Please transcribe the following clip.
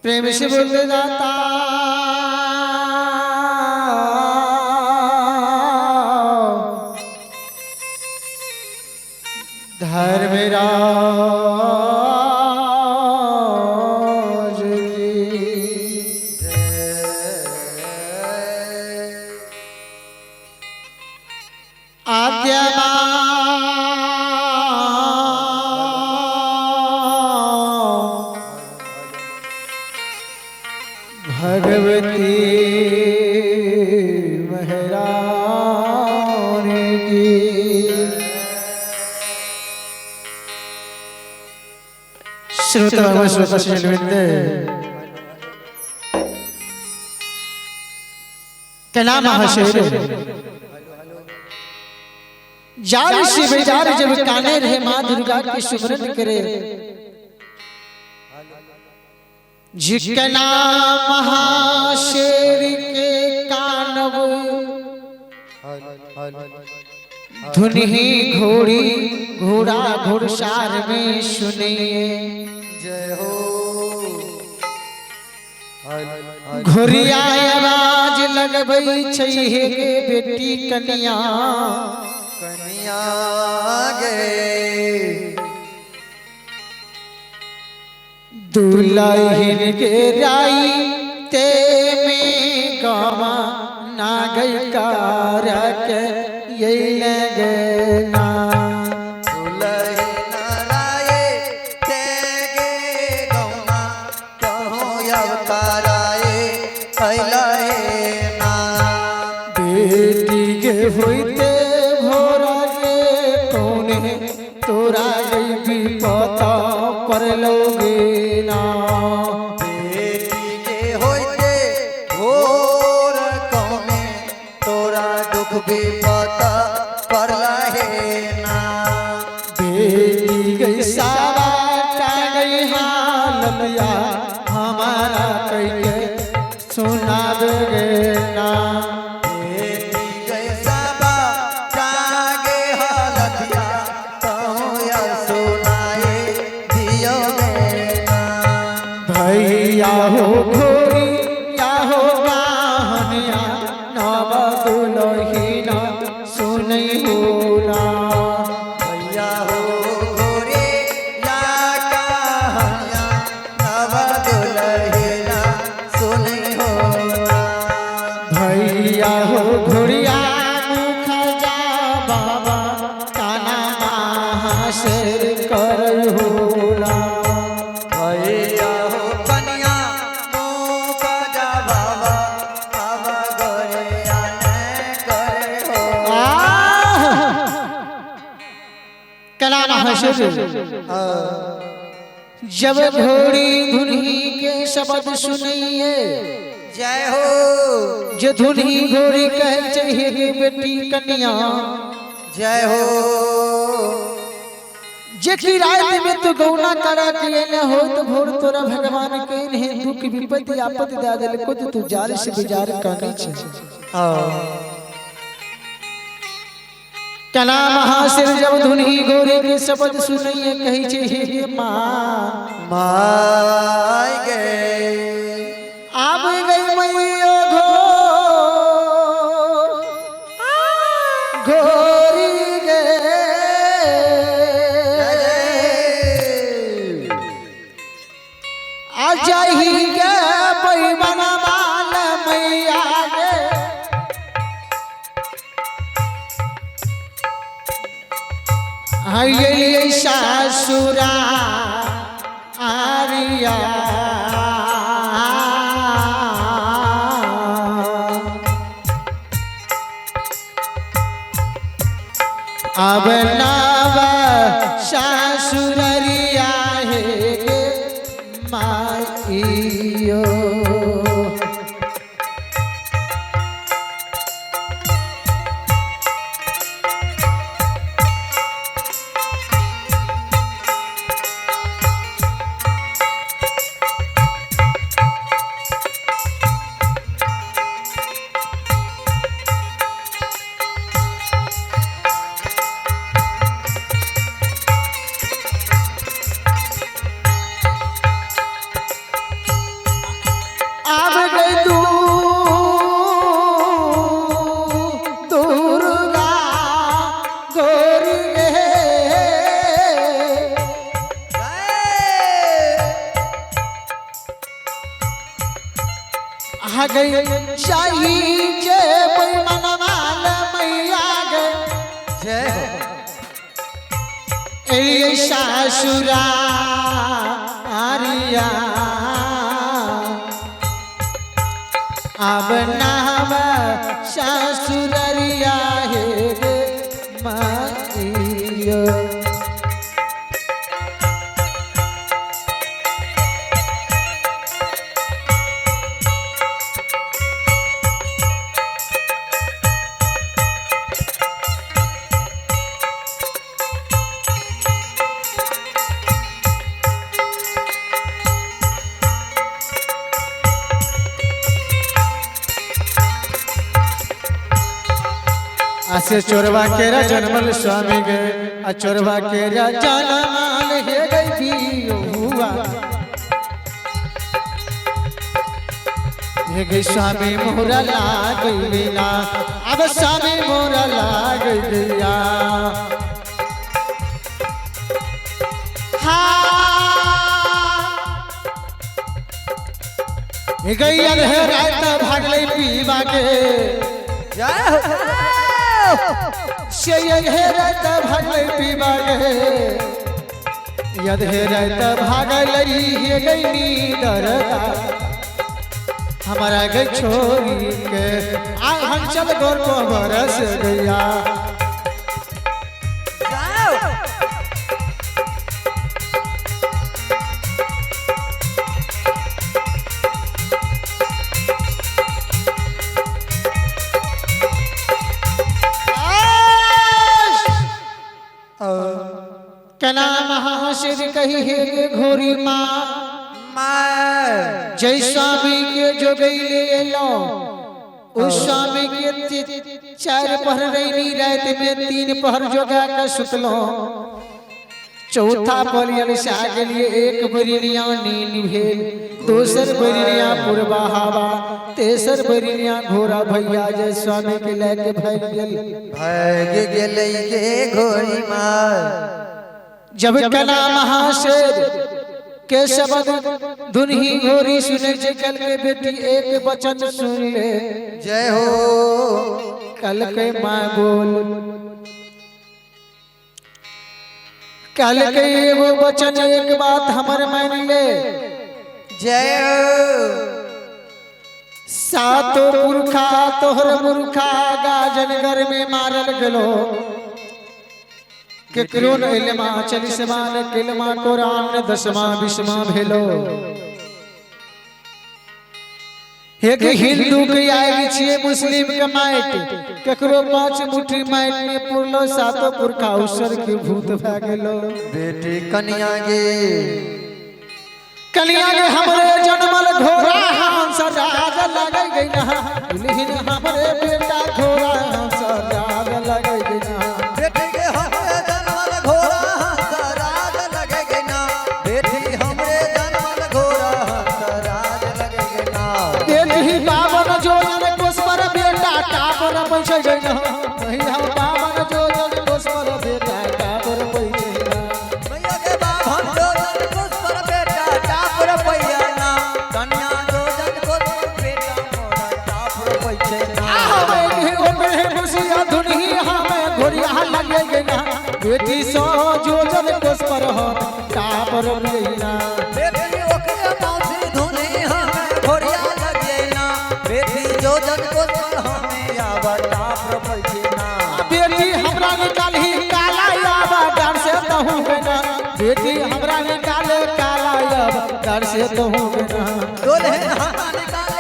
प्रेम से बोलते जाता धर्मराज की आज्ञा भगवती महारानी की। श्रोता श्रीलविंद कला महाशय जार शिव जार जब काने रहे माँ दुर्गा के सुमरन करे जिकना महाशेर के कानव धुनी घोड़ी घोड़ा घुड़सार में सुनिए जय हो घोरिया आवाज लगबई छैहे के बेटी कन्या कन्या गे दुल्हन के राई ते में गामा ना गई कारक यही लगना बेटी के होते भोरा के कौने तोरा गई भी पता पर लोगे ना। बेटी के होते भोर कौने तोरा दुख भी पता पर लहे ना। बेटी गई सारा टा गई हालमिया हमारा कह के सुना दोगे ना। बेटी गई सबा जागे हालतिया तोया सुनाए दियोगे ना। भैया हो घोड़ी या हो वाहनिया नव दुलहिना सुनई होला। भैया हो घोरे या कहानिया नव दुल्हनिया सुनी हो ना। भैया हो घोड़िया मुख जा बाबा काना महाशेर कर होला। भैया हो कन्या मुख जा बाबा अब गोरिया ने करे हो। काना महाशेर जब घोड़ी धुनी के शब्द सुनिए जय हो जो धुनी घोड़ी कह चाहिए बेटी कन्या जय हो जेकी रात में तो गौना करा के न हो तो भोर तोरा भगवान के ने दुख विपत्ति आपत दे दिल को तू जार से विचार करनी छे। कला महाशेर जब धुनी घोड़ी के शब्द सुनिए कही छे हे मां माय गे आब गई मैयो घोरी गे आ जाही गे पैमना बाल मैया गे ये सासुरा आरिया अब नव सासुरिया है गे माइयो। भागई शाही जय मनमाल मैया गे जय हो ए सासुरा आरिया अब नाम सासुररिया हे गे माइयो आसे चोरवा केरा जनमल स्वामी गे आ चोरवा केरा जनमल हे गई बियो हुआ हे गई स्वामी मोहरा लाग गईला अब स्वामी मोहरा लाग गईला हे गई है रात भागले पीवा के जय हो से हेरत भागले पीवा गे यद हेरत भागले हे गई डरता हमारा गई छोरी के आ हंचल गोर को बरस गया कना महाशिर कही है घोरी माँ जय स्वामी के जो गई ले लो उस स्वामी के 4 पहर रही रात में 3 पहर जोगा का सुतलो चौथा पहर से आगे लिए 1 बरिया नींद भेल दोसर बरिया पूर्वा हवा तेसर बरिया घोड़ा भैया जय स्वामी के लेके भाग गेले के घोड़ी मार जब कला महाशेर के शब्द धुनही घोरी सुने जे कल के बेटी एक वचन सुन ले जय हो कल के माँ बोल कल के वो वचन एक बात हमर मान ले जय हो सातो पुरखा तोहर मूर्खा गाजनगर में मारल गलो केकरो न इल्मा 40वां न किल्मा कुरान 10वां 20वां भेलो एक हिंदू के आएगी छिए मुस्लिम के माइट केकरो 5 मुट्ठी माइट में पुरलो सातो पुरखा उसर के भूत भा गेलो बेटी कन्या गे हमरे जन्मल घोड़ा हंस राज लगै गई ना दुल्हन हमरे बेटा घोड़ा हंस राज लगै गई ना बेटी के हमरे जन्मल घोड़ा हंस राज लगे गई ना बेटी हमरे जन्मल घोड़ा हंस राज लगे गई ना बेटी बावन जोजन कोसपर बेटा कापर पैसे गई ना नहीं हम बावन जोजन कोसपर बेटा कापर पैसे ना भैया के बावन जोजन कोसपर बेटा कापर पैया ना कन्या जोजन कोसपर बेटा मोरा कापर पैसे ना खुशिया धुनी हमें घोड़िया लगे गई ना बेटी 100 जोजन कोसपर कापर पैना बेटी ओके मौसी धुनी हमें घोड़िया लगे ना बेटी जोजन कोसपर हमें आवा कापर पैसे ना बेटी हमरा निकाली काला आवा डर से तहू ना बेटी हमरा निकाले काला आवा डर से तहू ना डोले हमरा निकाल